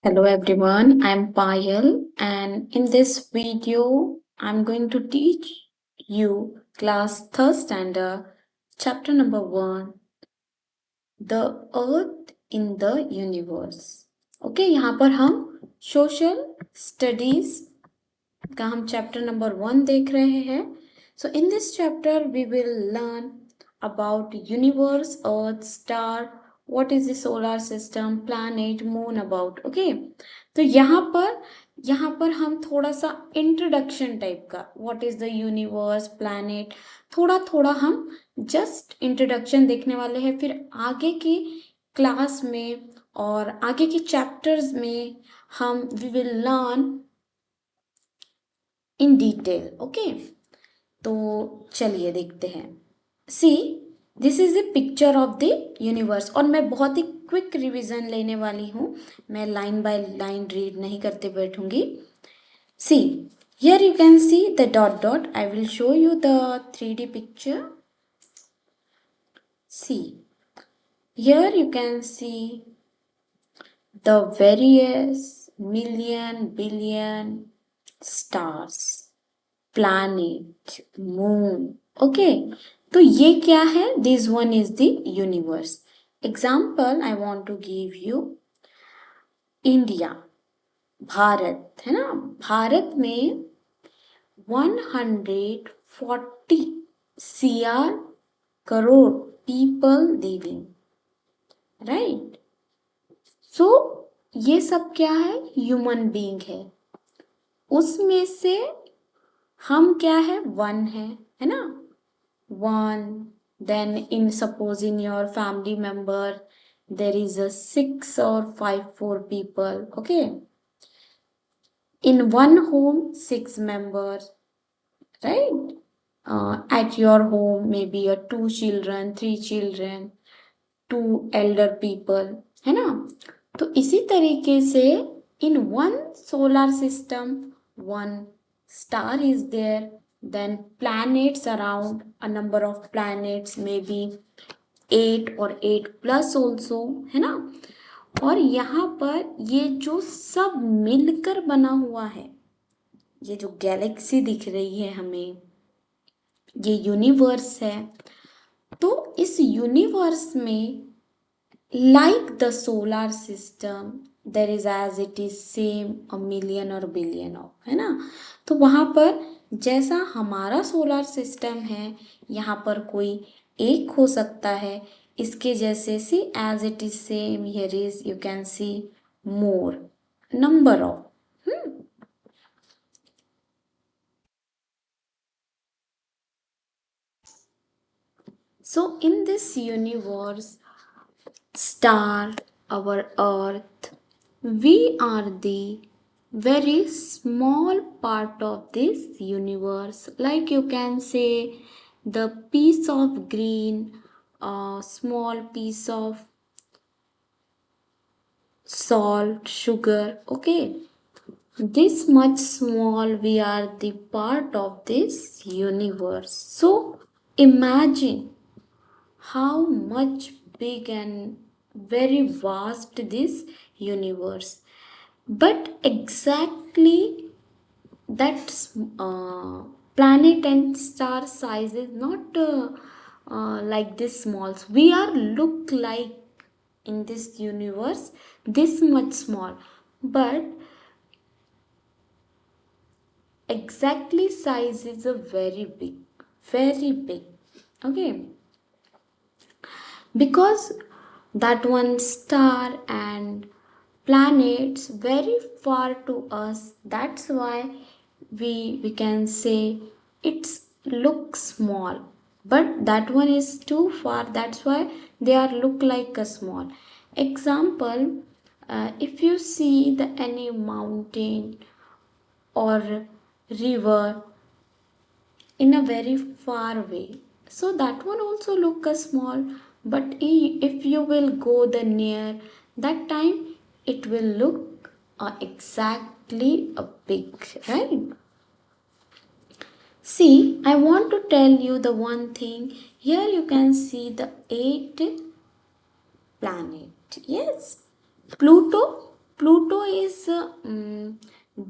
Hello everyone, I'm Payal and in this video I'm going to teach you class 3rd standard chapter number 1 The Earth in the Universe. Okay यहाँ पर हम social studies का हम chapter number 1 देख रहे हैं. So in this chapter we will learn about universe, earth, star, what is the solar system, planet, moon about. Okay, तो यहाँ पर हम थोड़ा सा इंट्रोडक्शन टाइप का what is the universe, planet, थोड़ा थोड़ा हम जस्ट इंट्रोडक्शन देखने वाले हैं. फिर आगे की क्लास में और आगे के चैप्टर्स में हम we will learn in detail. Okay, तो चलिए देखते हैं. See, this is a picture of the universe. और मैं बहुत ही क्विक रिवीजन लेने वाली हूँ, मैं लाइन बाय लाइन रीड नहीं करते बैठूंगी. सी, here you can see the dot dot. I will show you the 3D picture. See, here you can see the various million billion stars, planet, moon. Okay, तो ये क्या है? This one is the universe. Example I want to give you. India, Bharat है ना. भारत में 140 CR crore people living, right? So ये सब क्या है? ह्यूमन बीइंग है. उसमें से हम क्या है? वन है ना. One. Then in suppose in your family member there is a 6 or 5 4 people. Okay, in one home 6 members, right? At your home maybe a 2 children, 3 children, 2 elder people, है ना. तो इसी तरीके से in one solar system 1 star is there, then planets around, a number of planets maybe 8 or 8 plus also, है ना. और यहाँ पर ये जो सब मिलकर बना हुआ है, ये जो गैलेक्सी दिख रही है हमें, ये यूनिवर्स है. तो इस यूनिवर्स में like the solar system there is as it is same a million or billion of, है ना. तो वहाँ पर जैसा हमारा सोलर सिस्टम है, यहाँ पर कोई एक हो सकता है इसके जैसे. सी, as it is same here is you can see more number of. So in this universe, star, our earth, we are the very small part of this universe. Like you can say the piece of green, a small piece of salt, sugar. Okay, this much small we are the part of this universe. So imagine how much big and very vast this universe. But exactly that planet and star size is not like this small. We are look like in this universe this much small, but exactly size is a very big, very big. Okay, because that one star and planets very far to us, that's why we can say it's look small, but that one is too far, that's why they are look like a small. Example, if you see the any mountain or river in a very far way, so that one also look a small, but if you will go the near, that time it will look exactly a big, right? See, I want to tell you the one thing. Here you can see the 8 planet. Yes, Pluto Pluto is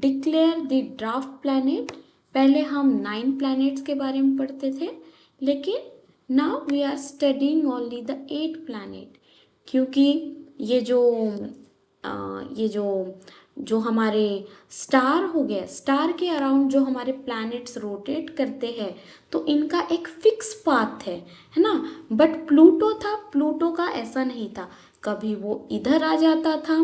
declare the draft planet. पहले हम 9 planets के बारे में पढ़ते थे, लेकिन now we are studying only the 8 planet, क्योंकि ये जो ये जो हमारे स्टार हो गए, स्टार के अराउंड जो हमारे प्लैनेट्स रोटेट करते हैं, तो इनका एक फिक्स पाथ है ना। बट प्लूटो था, प्लूटो का ऐसा नहीं था, कभी वो इधर आ जाता था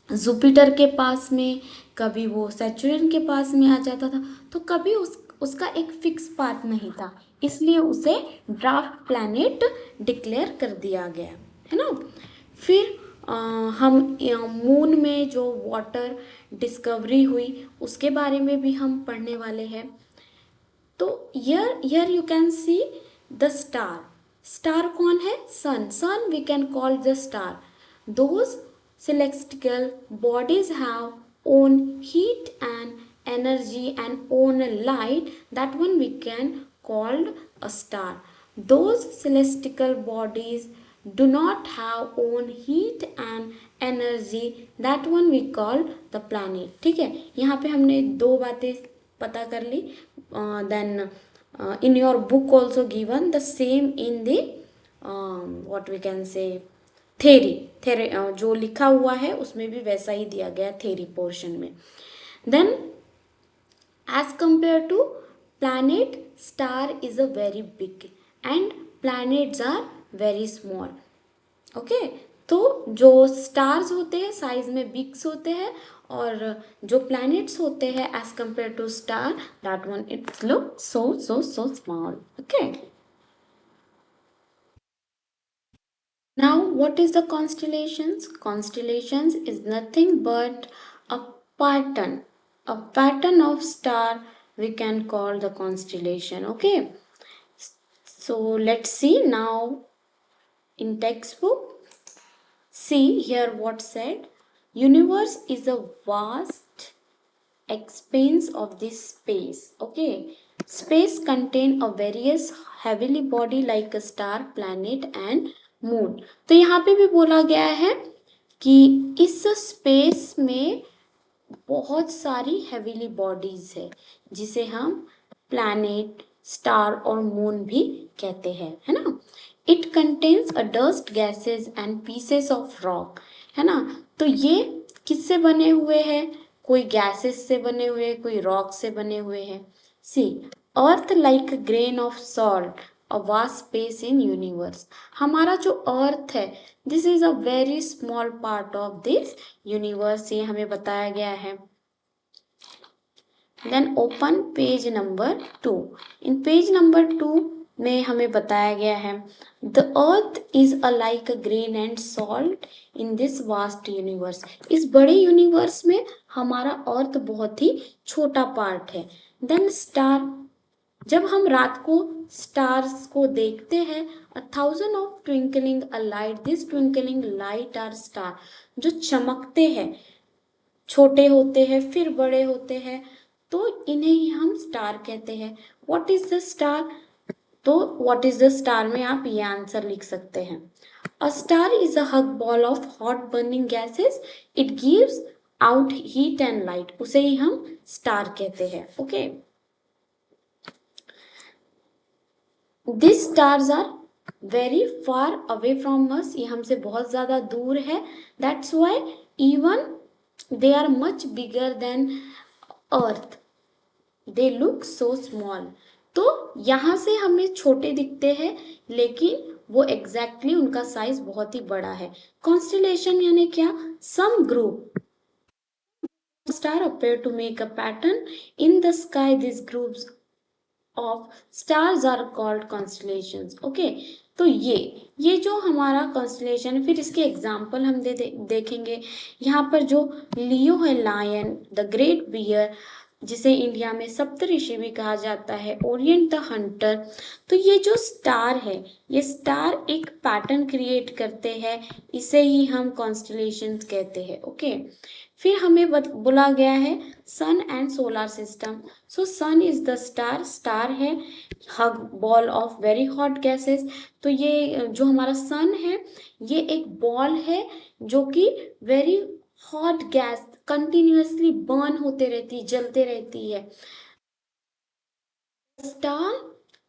जुपिटर के पास में, कभी वो सैचुरन के पास में आ जाता था, तो कभी उसका एक फिक्स पाथ नहीं था, इसलिए उसे ड्राफ्ट प्लैनेट डिक्लेयर कर दिया गया, है ना। फिर हम मून में जो वाटर डिस्कवरी हुई उसके बारे में भी हम पढ़ने वाले हैं। तो here you can see the star. Star कौन है? सन। सन we can call the star. Those celestial bodies have own heat and energy and own light. That one we can call a star. Those celestial bodies do not have own heat and energy. That one we call the planet. ठीक है, यहाँ पे हमने 2 बातें पता कर ली. Then in your book also given the same in the what we can say theory जो लिखा हुआ है उसमें भी वैसा ही दिया गया theory portion में. Then as compared to planet, star is a very big and planets are very small. Okay, तो जो स्टार्स होते हैं साइज में बिग्स होते हैं, और जो प्लैनेट्स होते हैं as compare to star, that one it's look so small. Okay, now what is the constellations? Constellations is nothing but a pattern of star we can call the constellation. Okay, so let's see now in textbook. See here what said. Universe is a vast expanse of this space. Okay, space contain a various heavenly body like a star, planet and moon. तो यहाँ पे भी बोला गया है कि इस space में बहुत सारी हेवीली बॉडीज है, जिसे हम प्लैनेट, स्टार और मून भी कहते हैं, है ना. It contains a dust, gases and pieces of rock, है ना. तो ये किससे बने हुए हैं? कोई गैसेस से बने हुए, कोई रॉक से बने हुए हैं. See earth like grain of salt, a vast space in universe. हमारा जो अर्थ है, this is a very small part of this universe, ये हमें बताया गया है. Then open page number 2. In page number 2 में हमें बताया गया है the earth is a like a grain and salt in this vast universe. इस बड़े यूनिवर्स में हमारा अर्थ बहुत ही छोटा पार्ट है. देन स्टार, जब हम रात को स्टार्स को देखते हैं, 1000 of twinkling a light, this twinkling light are star. जो चमकते हैं, छोटे होते हैं फिर बड़े होते हैं, तो इन्हें ही हम स्टार कहते हैं. What is the star? तो व्हाट इज द स्टार में आप ये आंसर लिख सकते हैं. A star is a hug ball of hot burning gases. It gives out heat and light. उसे ही हम स्टार कहते हैं. Okay, These stars are very far away from us. ये हमसे बहुत ज़्यादा दूर है. That's why even they are much bigger than Earth. They look so small. तो यहाँ से हमें छोटे दिखते हैं, लेकिन वो exactly उनका साइज बहुत ही बड़ा है. Constellation यानी क्या? Some group star appear to make a pattern in the sky. These groups of stars are called constellations. Okay, तो ये जो हमारा constellation, फिर इसके एग्जाम्पल हम देखेंगे. यहाँ पर जो लियो है, लायन, द ग्रेट बियर, जिसे इंडिया में सप्तऋषि भी कहा जाता है, ओरिएंट द हंटर। तो ये जो स्टार है, ये स्टार एक पैटर्न क्रिएट करते हैं, इसे ही हम कॉन्स्टलेशंस कहते हैं। ओके, फिर हमें बोला गया है sun and solar system. So sun is the star, star है huge ball of very hot gases. तो ये जो हमारा सन है, ये एक बॉल है जो कि very hot gas continuously burn होते रहती, जलते रहती है। स्टार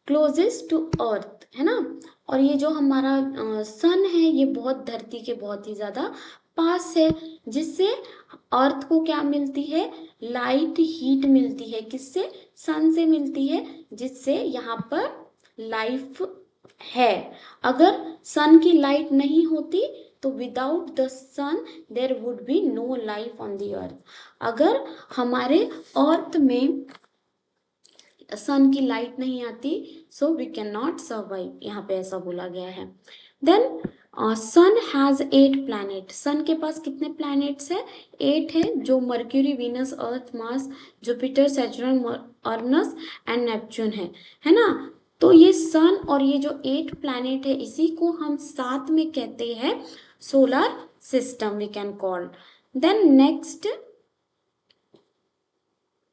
क्लोजेस्ट टू अर्थ, है ना। और ये जो हमारा सन है, ये बहुत धरती के बहुत ही ज्यादा पास है, जिससे अर्थ को क्या मिलती है, लाइट हीट मिलती है। किससे, सन से मिलती है, जिससे यहाँ पर लाइफ है। अगर सन की लाइट नहीं होती तो without the sun there would be no life on the earth. अगर हमारे अर्थ में सन की लाइट नहीं आती, so we can not survive, यहाँ पे ऐसा बोला गया है। Then sun has 8 planet. Sun के पास कितने प्लैनेट्स है, 8 है, जो Mercury, Venus, Earth, Mars, Jupiter, Saturn, Uranus and Neptune है ना। तो ये सन और ये जो 8 प्लैनेट है, इसी को हम साथ में कहते हैं solar system, we can call. Then next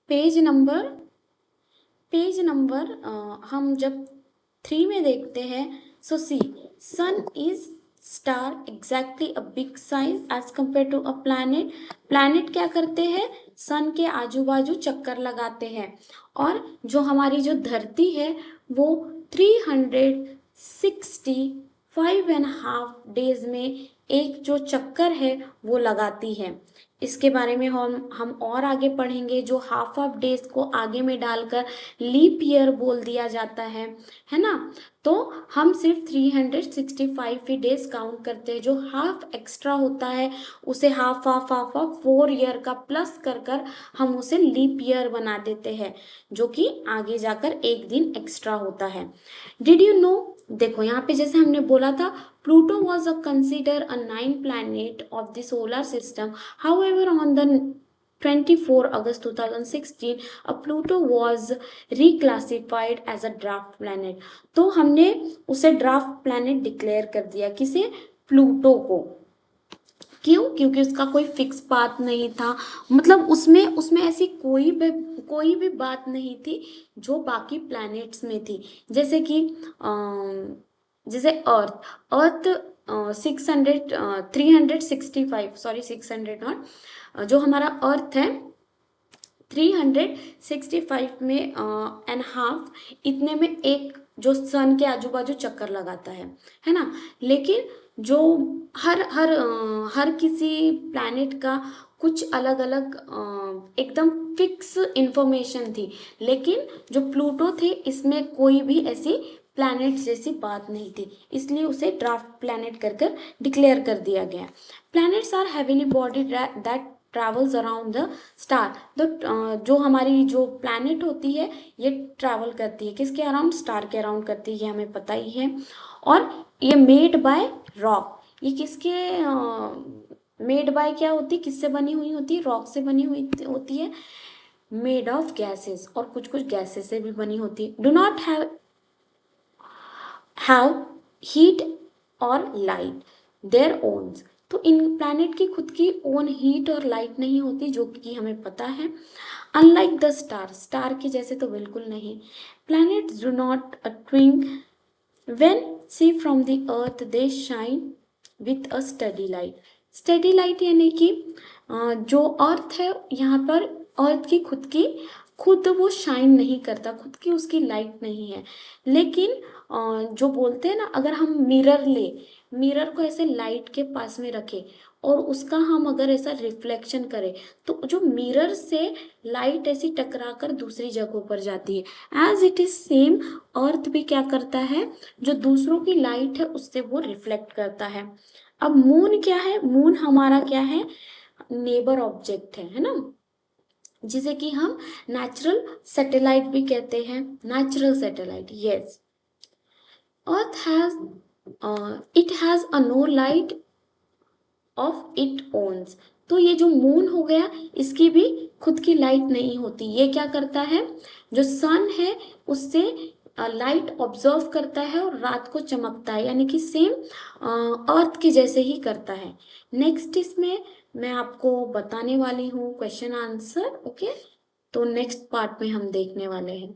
page number हम जब 3 में देखते हैं, so see sun is star exactly a big size as compare to a planet. Planet क्या करते हैं, सन के आजू बाजू चक्कर लगाते हैं, और जो हमारी जो धरती है वो 365.5 डेज में एक जो चक्कर है वो लगाती है। इसके बारे में हम और आगे पढ़ेंगे। जो हाफ ऑफ डेज को आगे में डालकर लीप ईयर बोल दिया जाता है ना। तो हम सिर्फ 365 ही डेज काउंट करते हैं, जो हाफ एक्स्ट्रा होता है उसे half half half half 4 year का प्लस कर कर हम उसे लीप ईयर बना देते हैं, जो कि आगे जाकर एक दिन एक्स्ट्रा होता है। डिड यू नो, देखो यहाँ पे जैसे हमने बोला था, Pluto was a consider a 9 planet of the solar system. However, on the 24 August 2016, a Pluto was reclassified as a draft planet. तो हमने उसे ड्राफ्ट प्लैनेट डिक्लेयर कर दिया, किसे, प्लूटो को। क्यों, क्योंकि उसका कोई फिक्स पाथ नहीं था, मतलब उसमें उसमें ऐसी कोई भी बात नहीं थी जो बाकी प्लैनेट्स में थी। जैसे कि जैसे अर्थ 600 365, सॉरी 600 नॉट, जो हमारा अर्थ है 365 में एंड हाफ, इतने में एक जो सन के आजू बाजू चक्कर लगाता है ना। लेकिन जो हर किसी प्लैनेट का कुछ अलग अलग एकदम फिक्स इंफॉर्मेशन थी, लेकिन जो प्लूटो थे इसमें कोई भी ऐसी प्लैनेट जैसी बात नहीं थी, इसलिए उसे ड्राफ्ट प्लैनेट कर कर डिक्लेयर कर दिया गया। Planets are heavily body that travels around the star. तो जो हमारी जो प्लैनेट होती है ये ट्रैवल करती है किसके अराउंड, स्टार के अराउंड करती है, ये हमें पता ही है। और ये मेड बाय रॉक, ये किसके मेड बाय क्या होती है, किससे बनी हुई होती है, रॉक से बनी हुई होती है, मेड ऑफ गैसेस, और कुछ कुछ गैसेस से भी बनी होती है। डू नॉट हैव हीट और लाइट देयर ओन्स। तो इन प्लैनेट की खुद की ओन हीट और लाइट नहीं होती, जो कि हमें पता है। अनलाइक द स्टार, स्टार के जैसे तो बिल्कुल नहीं। Planets do not twink when see from the earth, they shine with a steady light. Steady light यानी कि जो अर्थ है यहाँ पर, अर्थ की खुद वो शाइन नहीं करता, खुद की उसकी लाइट नहीं है। लेकिन जो बोलते हैं ना, अगर हम मिरर को ऐसे लाइट के पास में रखें और उसका हम अगर ऐसा रिफ्लेक्शन करें, तो जो मिरर से लाइट ऐसी टकरा कर दूसरी जगहों पर जाती है, एज इट इज सेम अर्थ भी क्या करता है, जो दूसरों की लाइट है उससे वो रिफ्लेक्ट करता है। अब मून क्या है, मून हमारा क्या है, नेबर ऑब्जेक्ट है ना, जिसे कि हम नेचुरल सैटेलाइट भी कहते हैं, natural satellite, yes. Earth has it has a no light of it owns. तो ये जो मून हो गया, इसकी भी खुद की लाइट नहीं होती। ये क्या करता है, जो सन है उससे लाइट ऑब्जर्व करता है और रात को चमकता है, यानी कि सेम अर्थ के जैसे ही करता है। नेक्स्ट इसमें मैं आपको बताने वाली हूँ क्वेश्चन आंसर। ओके, तो नेक्स्ट पार्ट में हम देखने वाले हैं।